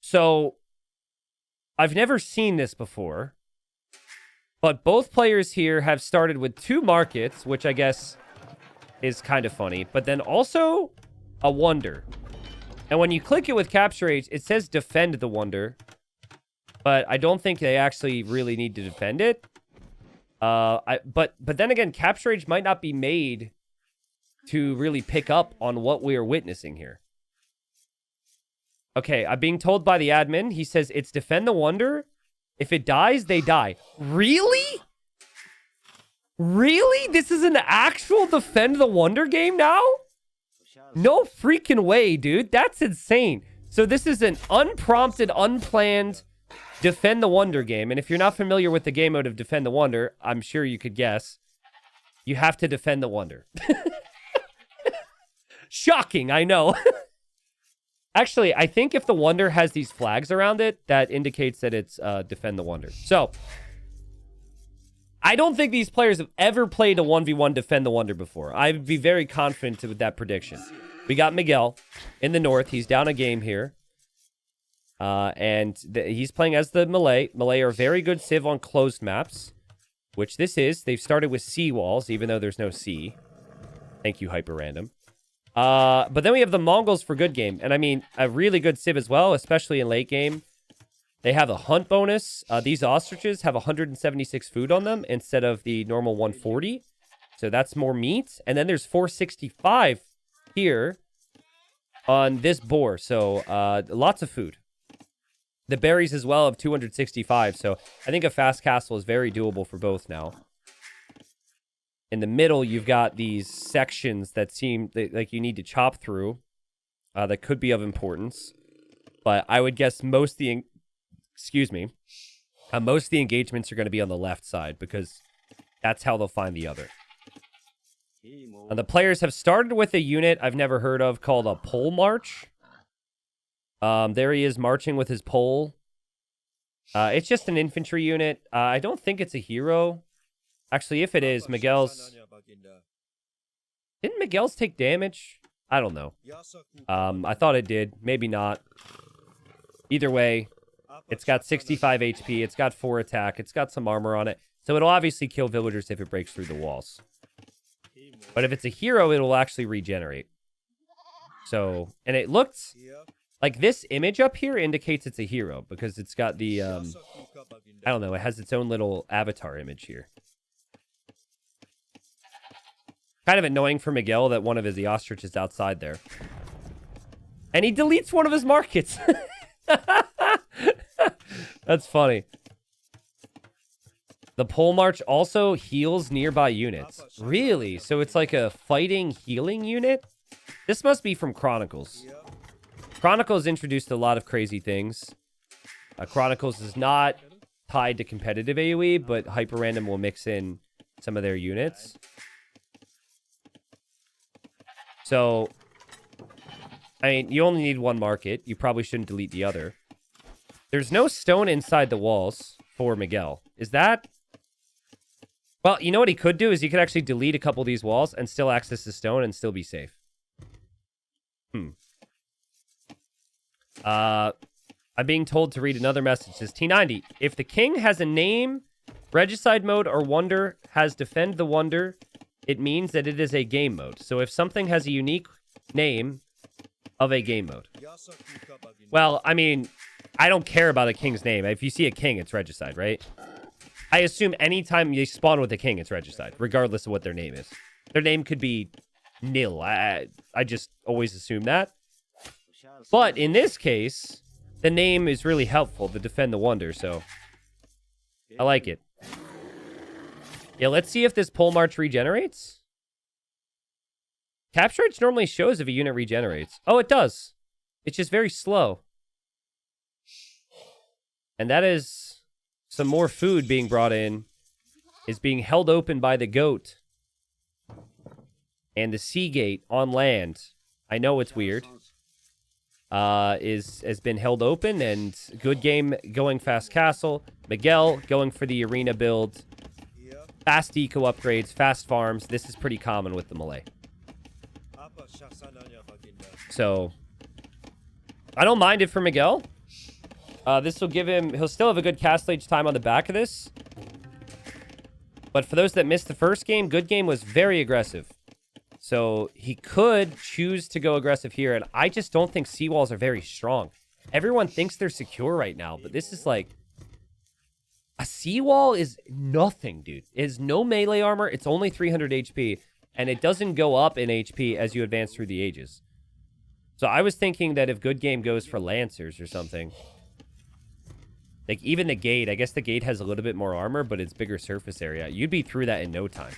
So I've never seen this before, but both players here have started with 2 markets, which I guess is kind of funny, but then also a wonder. And when you click it with Capture H, it says defend the wonder, but I don't think they actually really need to defend it. But then again, Capture H might not be made to really pick up on what we are witnessing here. Okay, I'm being told by the admin. He says it's defend the wonder. If it dies, they die. Really? Really? This is an actual defend the wonder game now? No freaking way, dude. That's insane. So this is an unprompted, unplanned defend the wonder game. And if you're not familiar with the game mode of defend the wonder, I'm sure you could guess. You have to defend the wonder. Shocking, I know. Actually, I think if the wonder has these flags around it, that indicates that it's defend the wonder. So, I don't think these players have ever played a 1v1 defend the wonder before. I'd be very confident with that prediction. We got Miguel in the north. He's down a game here. And he's playing as the Malay. Malay are very good civ on closed maps, which this is. They've started with sea walls, even though there's no sea. Thank you, Hyper Random. But then we have the Mongols for good game. And I mean, a really good civ as well, especially in late game. They have a hunt bonus. These ostriches have 176 food on them instead of the normal 140. So that's more meat. And then there's 465 here on this boar. So lots of food. The berries as well have 265. So I think a fast castle is very doable for both now. In the middle, you've got these sections that seem like you need to chop through that could be of importance. But I would guess most of the engagements are going to be on the left side because that's how they'll find the other. The players have started with a unit I've never heard of called a pole march. There he is marching with his pole. It's just an infantry unit. I don't think it's a hero. Actually, if it is, Miguel's... Didn't Miguel's take damage? I don't know. I thought it did. Maybe not. Either way, it's got 65 HP. It's got 4 attack. It's got some armor on it. So it'll obviously kill villagers if it breaks through the walls. But if it's a hero, it'll actually regenerate. So, and it looks... Like, this image up here indicates it's a hero because it's got the, I don't know, it has its own little avatar image here. Kind of annoying for Miguel that one of his ostrich is outside there. And he deletes one of his markets. That's funny. The pole march also heals nearby units. Really? So it's like a fighting healing unit? This must be from Chronicles. Chronicles introduced a lot of crazy things. Chronicles is not tied to competitive AoE, but Hyper Random will mix in some of their units. So, I mean, you only need one market. You probably shouldn't delete the other. There's no stone inside the walls for Miguel. Is that... Well, you know what he could do is he could actually delete a couple of these walls and still access the stone and still be safe. I'm being told to read another message. It says, T90, if the king has a name, Regicide mode, or wonder has defend the wonder, it means that it is a game mode. So if something has a unique name of a game mode. Well, I mean, I don't care about a king's name. If you see a king, it's Regicide, right? I assume anytime you spawn with a king, it's Regicide, regardless of what their name is. Their name could be nil. I just always assume that. But in this case, the name is really helpful to defend the wonder, so I like it. Yeah, let's see if this pole march regenerates. Capture H normally shows if a unit regenerates. Oh, it does. It's just very slow. And that is some more food being brought in. Is being held open by the goat. And the sea gate on land. I know it's weird. Has been held open, and good game going fast castle. Miguel going for the arena build. Fast eco upgrades, fast farms. This is pretty common with the Malay. So, I don't mind it for Miguel. This will give him... He'll still have a good Castle Age time on the back of this. But for those that missed the first game, Good Game was very aggressive. So he could choose to go aggressive here, and I just don't think seawalls are very strong. Everyone thinks they're secure right now, but this is like... A seawall is nothing, dude. It is no melee armor. It's only 300 HP, and it doesn't go up in HP as you advance through the ages. So I was thinking that if Good Game goes for Lancers or something... Like, even the gate, I guess the gate has a little bit more armor, but it's bigger surface area. You'd be through that in no time.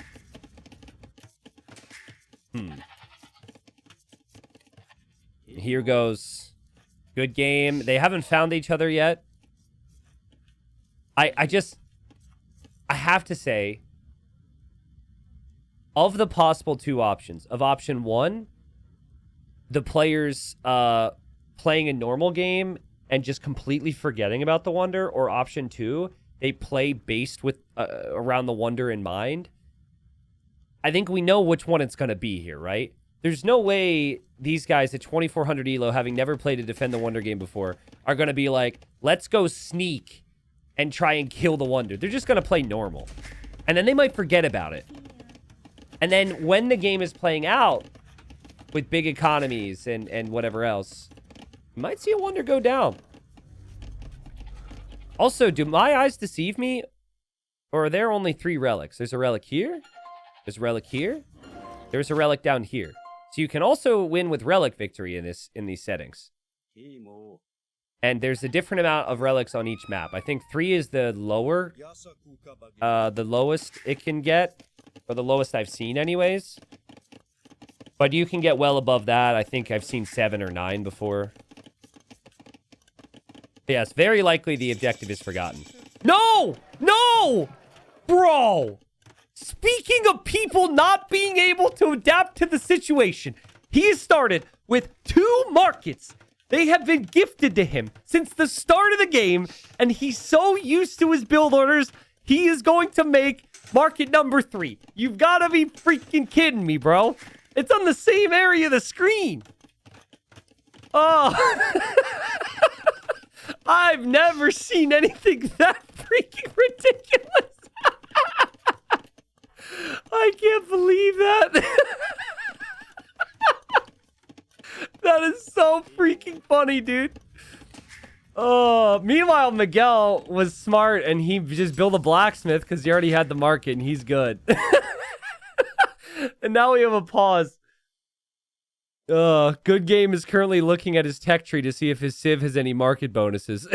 Here goes Good Game. They haven't found each other yet. I have to say, of the possible two options, of option one, the players playing a normal game and just completely forgetting about the Wonder, or option two, they play based with around the Wonder in mind. I think we know which one it's going to be here, right? There's no way these guys at 2400 elo, having never played a Defend the Wonder game before, are going to be like, let's go sneak and try and kill the Wonder. They're just going to play normal. And then they might forget about it. And then when the game is playing out with big economies and whatever else, you might see a Wonder go down. Also, do my eyes deceive me? Or are there only 3 relics? There's a relic here. There's a relic here. There's a relic down here. So you can also win with relic victory in these settings. And there's a different amount of relics on each map. I think 3 is the lowest it can get. Or the lowest I've seen anyways. But you can get well above that. I think I've seen 7 or 9 before. Yes, very likely the objective is forgotten. No! No! Bro! Speaking of people not being able to adapt to the situation, he has started with 2 markets. They have been gifted to him since the start of the game, and he's so used to his build orders, he is going to make market number 3. You've got to be freaking kidding me, bro. It's on the same area of the screen. Oh... I've never seen anything that freaking ridiculous. I can't believe that. That is so freaking funny, dude. Meanwhile, Miguel was smart and he just built a blacksmith because he already had the market and he's good. And now we have a pause. Good Game is currently looking at his tech tree to see if his Civ has any market bonuses.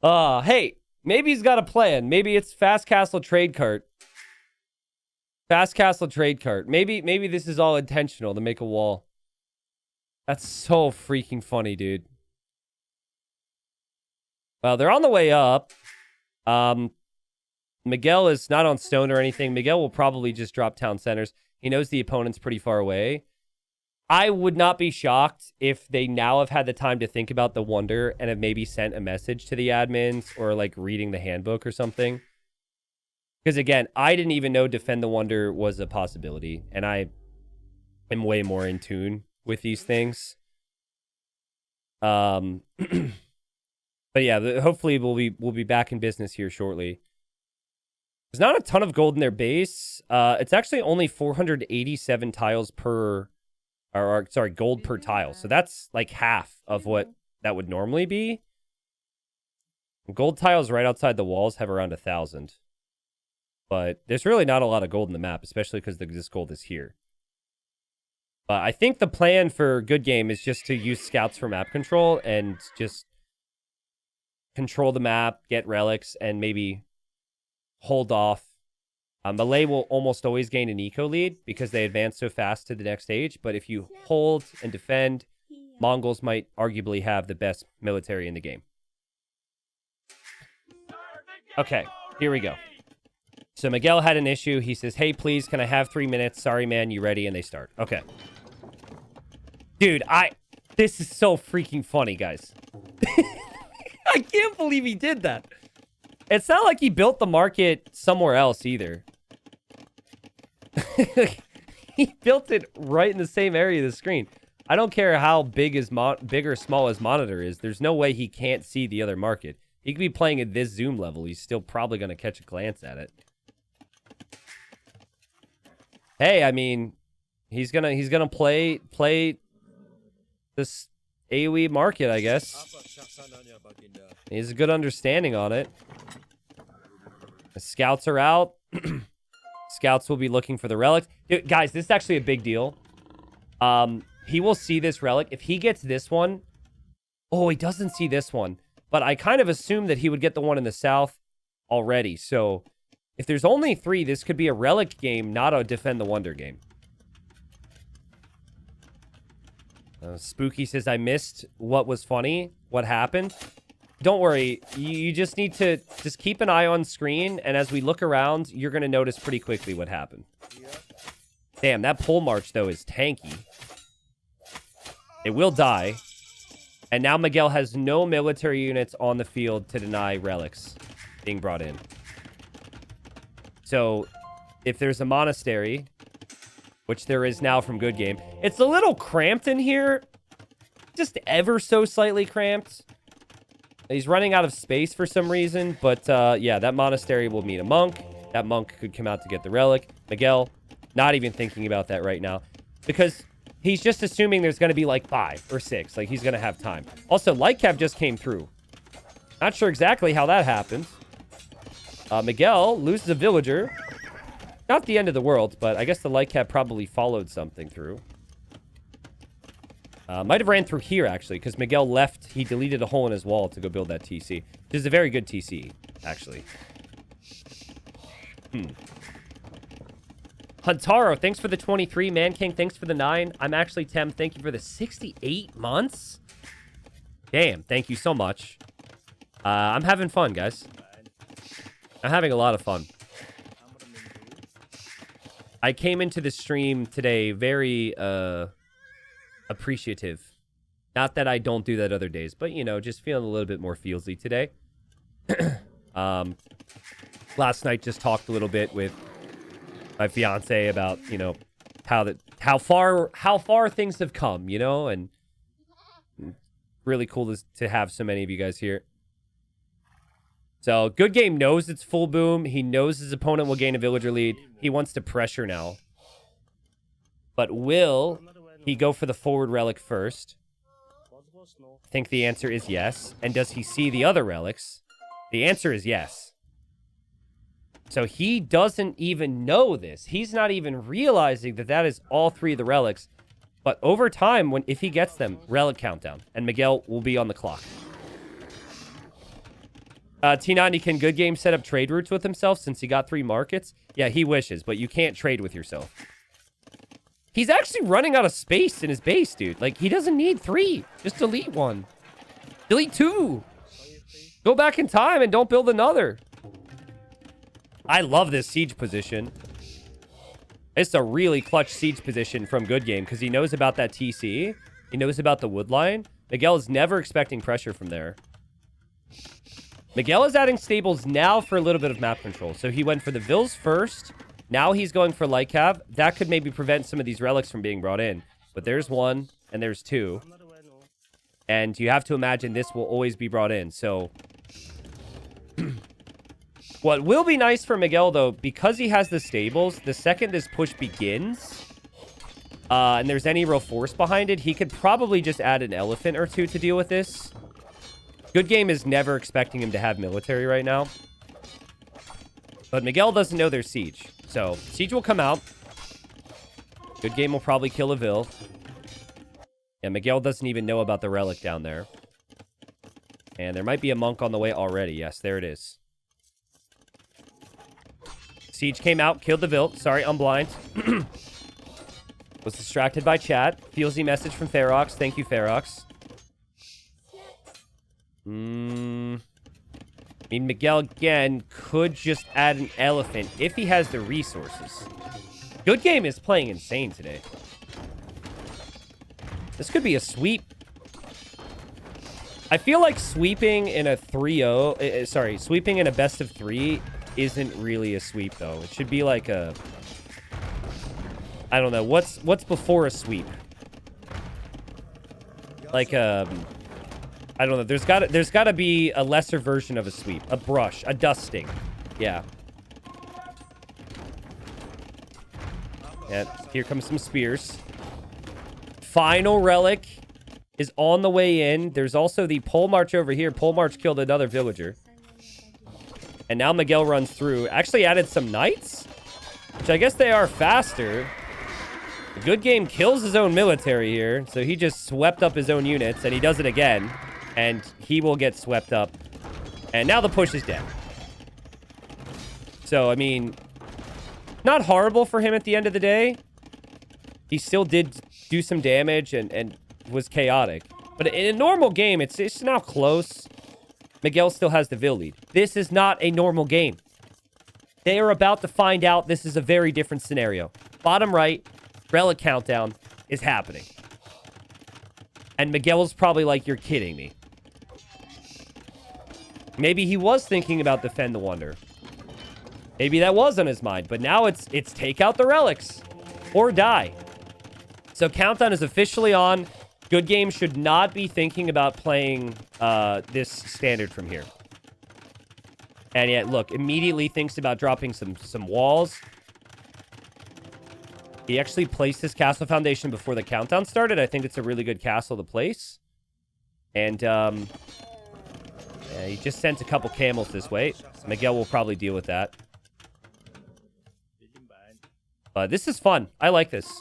Hey, maybe he's got a plan. Maybe it's Fast Castle Trade Cart. Fast Castle Trade Cart. Maybe this is all intentional to make a wall. That's so freaking funny, dude. Well, they're on the way up. Miguel is not on stone or anything. Miguel will probably just drop town centers. He knows the opponent's pretty far away. I would not be shocked if they now have had the time to think about the Wonder and have maybe sent a message to the admins or like reading the handbook or something. Because again, I didn't even know Defend the Wonder was a possibility, and I am way more in tune with these things. But yeah, hopefully we'll be back in business here shortly. There's not a ton of gold in their base. It's actually only 487 tiles per, or sorry, gold per tile. So that's like half of what that would normally be. Gold tiles right outside the walls have around 1,000. But there's really not a lot of gold in the map, especially because this gold is here. But I think the plan for Good Game is just to use scouts for map control and just control the map, get relics, and maybe hold off. Malay will almost always gain an eco lead because they advance so fast to the next stage. But if you hold and defend, Mongols might arguably have the best military in the game. Okay, here we go. So Miguel had an issue. He says, hey, please, can I have 3 minutes? Sorry, man, you ready? And they start. Okay. Dude, this is so freaking funny, guys. I can't believe he did that. It's not like he built the market somewhere else either. He built it right in the same area of the screen. I don't care how big or small his monitor is. There's no way he can't see the other market. He could be playing at this zoom level. He's still probably going to catch a glance at it. Hey, I mean, he's gonna play this AoE market, I guess. He has a good understanding on it. The scouts are out. Scouts will be looking for the relic. Dude, guys, this is actually a big deal. He will see this relic. If he gets this one... Oh, he doesn't see this one. But I kind of assumed that he would get the one in the south already. So, if there's only 3, this could be a relic game, not a Defend the Wonder game. Spooky says, I missed what was funny. What happened? Don't worry. You just need to just keep an eye on screen. And as we look around, you're going to notice pretty quickly what happened. Damn, that pole march, though, is tanky. It will die. And now Miguel has no military units on the field to deny relics being brought in. So, if there's a monastery, which there is now from Good Game, it's a little cramped in here. Just ever so slightly cramped. He's running out of space for some reason. But, yeah, that monastery will meet a monk. That monk could come out to get the relic. Miguel, not even thinking about that right now. Because... he's just assuming there's going to be like 5 or 6. Like, he's going to have time. Also, Lightcap just came through. Not sure exactly how that happened. Miguel loses a villager. Not the end of the world, but I guess the Lightcap probably followed something through. Might have ran through here, actually, because Miguel left. He deleted a hole in his wall to go build that TC. Which is a very good TC, actually. Huntaro, thanks for the 23. Man King, thanks for the 9. I'm actually Tem. Thank you for the 68 months. Damn, thank you so much. I'm having fun, guys. I'm having a lot of fun. I came into the stream today very appreciative. Not that I don't do that other days, but, you know, just feeling a little bit more feelsy today. Last night just talked a little bit with my fiance about, you know, how far things have come, you know, and really cool to have so many of you guys here. So, Good Game knows it's full boom. He knows his opponent will gain a villager lead. He wants to pressure now. But will he go for the forward relic first? I think the answer is yes. And does he see the other relics? The answer is yes. So he doesn't even know this. He's not even realizing that that is all 3 of the relics. But over time, if he gets them, relic countdown. And Miguel will be on the clock. T90, can Good Game set up trade routes with himself since he got 3 markets? Yeah, he wishes, but you can't trade with yourself. He's actually running out of space in his base, dude. Like, he doesn't need 3. Just delete 1. Delete 2. Go back in time and don't build another. I love this siege position. It's a really clutch siege position from Good Game because he knows about that TC. He knows about the wood line. Miguel is never expecting pressure from there. Miguel is adding stables now for a little bit of map control. So he went for the Vills first. Now he's going for Lightcap. That could maybe prevent some of these relics from being brought in. But there's 1 and there's 2. And you have to imagine this will always be brought in. So... what will be nice for Miguel, though, because he has the stables, the second this push begins, and there's any real force behind it, he could probably just add an elephant or 2 to deal with this. Good Game is never expecting him to have military right now. But Miguel doesn't know there's siege. So, siege will come out. Good Game will probably kill a Vil. And Miguel doesn't even know about the relic down there. And there might be a monk on the way already. Yes, there it is. Siege came out, killed the Vilt. Sorry, I'm blind. Was distracted by chat. Feelsy message from Ferox. Thank you, Ferox. I mean, Miguel, again, could just add an elephant if he has the resources. Good Game is playing insane today. This could be a sweep. I feel like sweeping in a 3-0... sorry, sweeping in a best of 3 isn't really a sweep, though. It should be like a... I don't know. What's before a sweep? like I don't know. There's gotta be a lesser version of a sweep, a brush, a dusting. Yeah. Yeah. Here comes some spears. Final relic is on the way in. There's also the pole march over here. Pole march killed another villager. And now Miguel runs through. Actually added some knights, which I guess they are faster. The good game kills his own military here. So he just swept up his own units, and he does it again. And he will get swept up. And now the push is dead. So, I mean, not horrible for him at the end of the day. He still did do some damage and was chaotic. But in a normal game, it's now close. Miguel still has the Vil lead. This is not a normal game. They are about to find out this is a very different scenario. Bottom right, Relic countdown is happening. And Miguel's probably like, you're kidding me. Maybe he was thinking about Defend the Wonder. Maybe that was on his mind. But now it's take out the relics or die. So countdown is officially on. Good Game should not be thinking about playing this standard from here. And yet, look, immediately thinks about dropping some walls. He actually placed his castle foundation before the countdown started. I think it's a really good castle to place. And yeah, he just sent a couple camels this way. Miguel will probably deal with that. This is fun. I like this.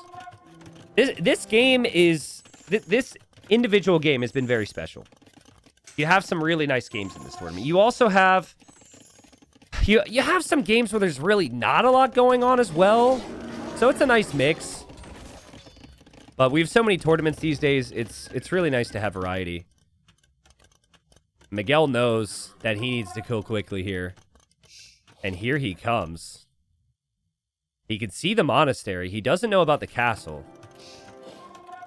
This game is... This individual game has been very special. You have some really nice games in this tournament. You also have... You have some games where there's really not a lot going on as well. So it's a nice mix. But we have so many tournaments these days, it's really nice to have variety. Miguel knows that he needs to kill quickly here. And here he comes. He can see the monastery. He doesn't know about the castle.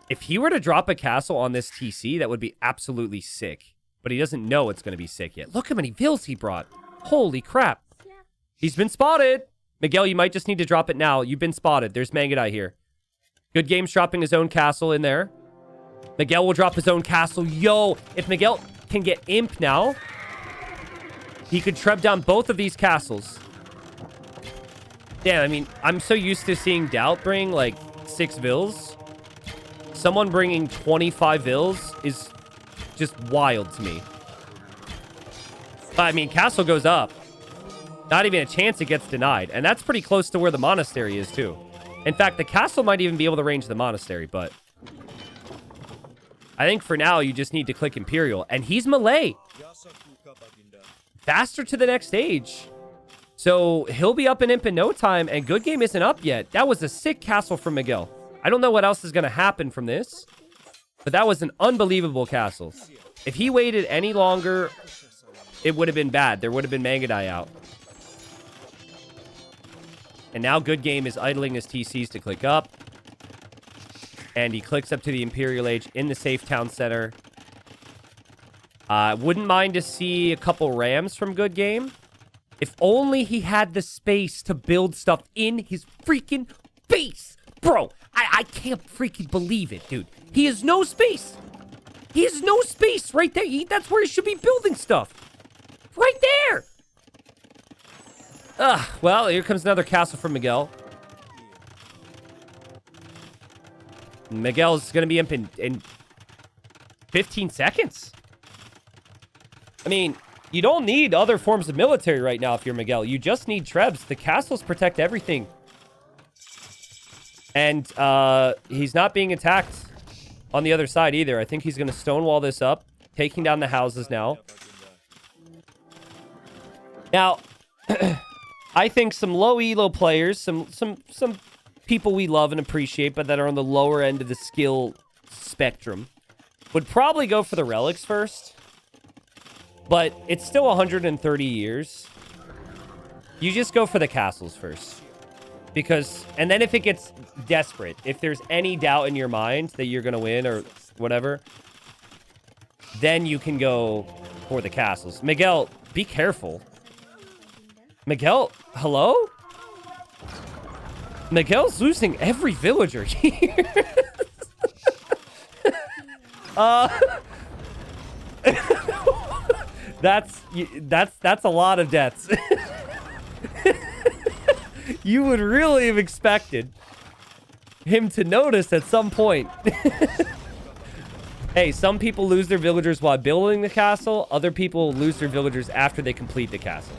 If he were to drop a castle on this TC, that would be absolutely sick. But he doesn't know it's going to be sick yet. Look how many Vils he brought. Holy crap. He's been spotted. Miguel, you might just need to drop it now. You've been spotted. There's Mangadai here. Good Game's dropping his own castle in there. Miguel will drop his own castle. Yo, if Miguel can get Imp now, he could treb down both of these castles. Damn, I mean, I'm so used to seeing Doubt bring, like, 6 Vils. Someone bringing 25 Vils is just wild to me. But, I mean, castle goes up. Not even a chance it gets denied. And that's pretty close to where the monastery is, too. In fact, the castle might even be able to range the monastery, but... I think for now, you just need to click Imperial. And he's Malay. Faster to the next stage. So he'll be up in Imp in no time, and Good Game isn't up yet. That was a sick castle from Miguel. I don't know what else is going to happen from this, but that was an unbelievable castle. If he waited any longer, it would have been bad. There would have been Mangadai out. And now Good Game is idling his TCs to click up. And he clicks up to the Imperial Age in the safe town center. Wouldn't mind to see a couple rams from Good Game. If only he had the space to build stuff in his freaking base. Bro, I can't freaking believe it, dude. He has no space. He has no space right there. That's where he should be building stuff. Right there. Well, here comes another castle from Miguel. Miguel's going to be in 15 seconds. I mean, you don't need other forms of military right now if you're Miguel. You just need trebs. The castles protect everything. And he's not being attacked on the other side either. I think he's going to stonewall this up, taking down the houses now. Now, I think some low elo players, some people we love and appreciate, but that are on the lower end of the skill spectrum, would probably go for the relics first. But it's still 130 years. You just go for the castles first. Because, and then if it gets desperate, if there's any doubt in your mind that you're going to win or whatever, then you can go for the castles. Miguel, be careful. Miguel, hello? Miguel's losing every villager here. Uh, that's a lot of deaths. You would really have expected him to notice at some point. Hey, some people lose their villagers while building the castle. Other people lose their villagers after they complete the castle.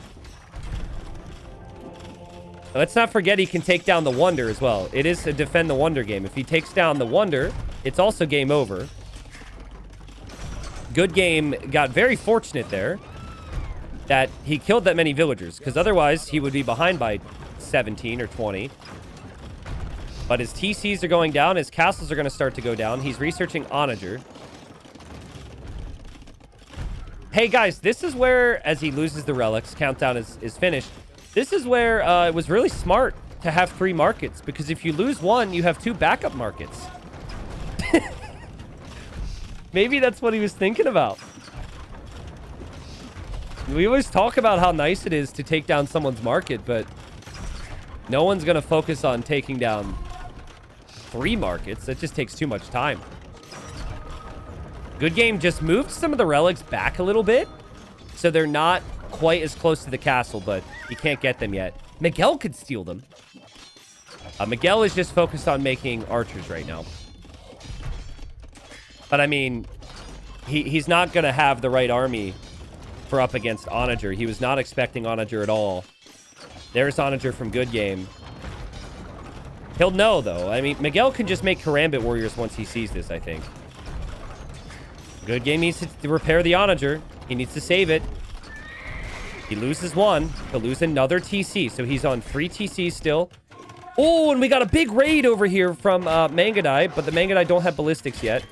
Let's not forget he can take down the Wonder as well. It is a defend the Wonder game. If he takes down the Wonder, it's also game over. Good Game got very fortunate there that he killed that many villagers, because otherwise he would be behind by 17 or 20. But his TCs are going down. His castles are going to start to go down. He's researching Onager. Hey, guys, this is where, as he loses the relics, countdown is finished. This is where it was really smart to have 3 markets, because if you lose one, you have 2 backup markets. Maybe that's what he was thinking about. We always talk about how nice it is to take down someone's market, but no one's going to focus on taking down 3 markets. That just takes too much time. Good Game just moved some of the relics back a little bit, so they're not quite as close to the castle, but he can't get them yet. Miguel could steal them. Miguel is just focused on making archers right now. But, I mean, he's not going to have the right army for up against Onager. He was not expecting Onager at all. There's Onager from Good Game. He'll know, though. I mean, Miguel can just make Karambit Warriors once he sees this, I think. Good Game needs to repair the Onager. He needs to save it. He loses one. He'll lose another TC, so he's on 3 TCs still. Oh, and we got a big raid over here from Mangadai, but the Mangadai don't have ballistics yet.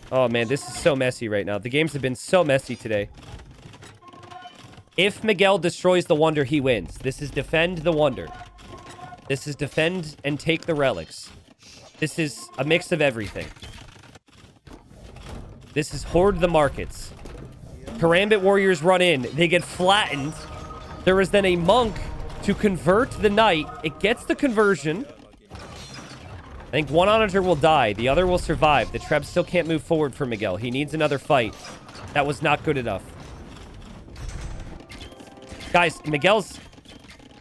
Oh, man, this is so messy right now. The games have been so messy today. If Miguel destroys the Wonder, he wins. This is defend the Wonder. This is defend and take the relics. This is a mix of everything. This is hoard the markets. Karambit Warriors run in. They get flattened. There is then a monk to convert the knight. It gets the conversion. I think one Onager will die. The other will survive. The Treb still can't move forward for Miguel. He needs another fight. That was not good enough. Guys,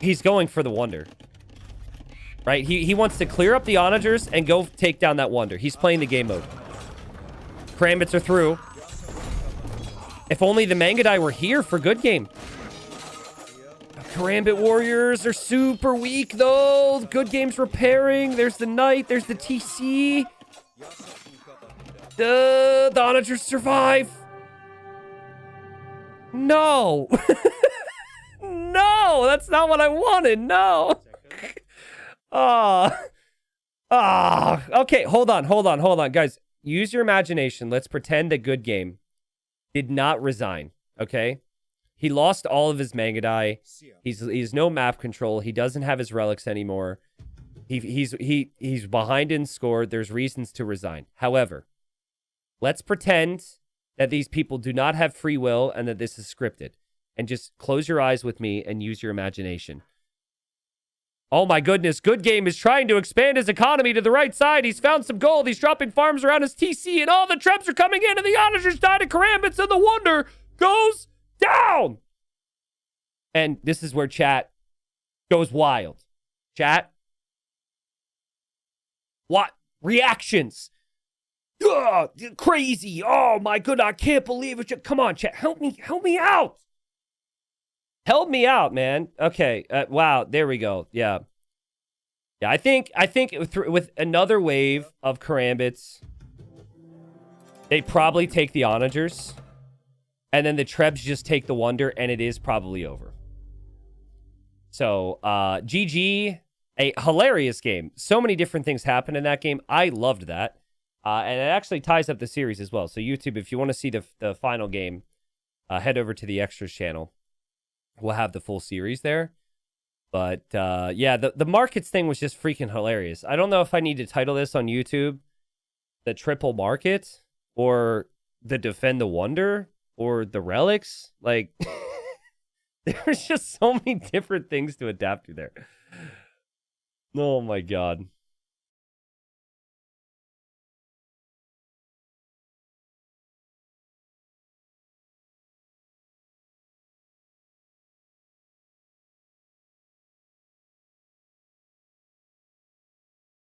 he's going for the Wonder. Right? He wants to clear up the Onagers and go take down that Wonder. He's playing the game mode. Karambits are through. If only the Mangadai were here for Good Game. Karambit Warriors are super weak, though. Good Game's repairing. There's the Knight. There's the TC. The Onagers survive. No. No, that's not what I wanted. No. Okay, hold on. Guys, use your imagination. Let's pretend that Good Game did not resign, okay? He lost all of his Mangadai. He's no map control. He doesn't have his relics anymore. He's behind in score. There's reasons to resign. However, let's pretend that these people do not have free will and that this is scripted. And just close your eyes with me and use your imagination. Oh my goodness, Good Game is trying to expand his economy to the right side. He's found some gold. He's dropping farms around his TC, and all the Trebs are coming in, and the Onagers died to Karambits, and the Wonder goes down. And this is where chat goes wild. Chat. What? Reactions. Ugh, crazy. Oh my goodness, I can't believe it. Come on, chat. Help me out. Help me out, man. Okay. Wow. There we go. Yeah. Yeah. I think with another wave of Karambits, they probably take the Onagers, and then the Trebs just take the Wonder, and it is probably over. So, GG, a hilarious game. So many different things happened in that game. I loved that. And it actually ties up the series as well. So YouTube, if you want to see the final game, head over to the Extras channel. We'll have the full series there. But, yeah, the markets thing was just freaking hilarious. I don't know if I need to title this on YouTube, the triple market, or the defend the Wonder, or the relics. Like, there's just so many different things to adapt to there. Oh, my God.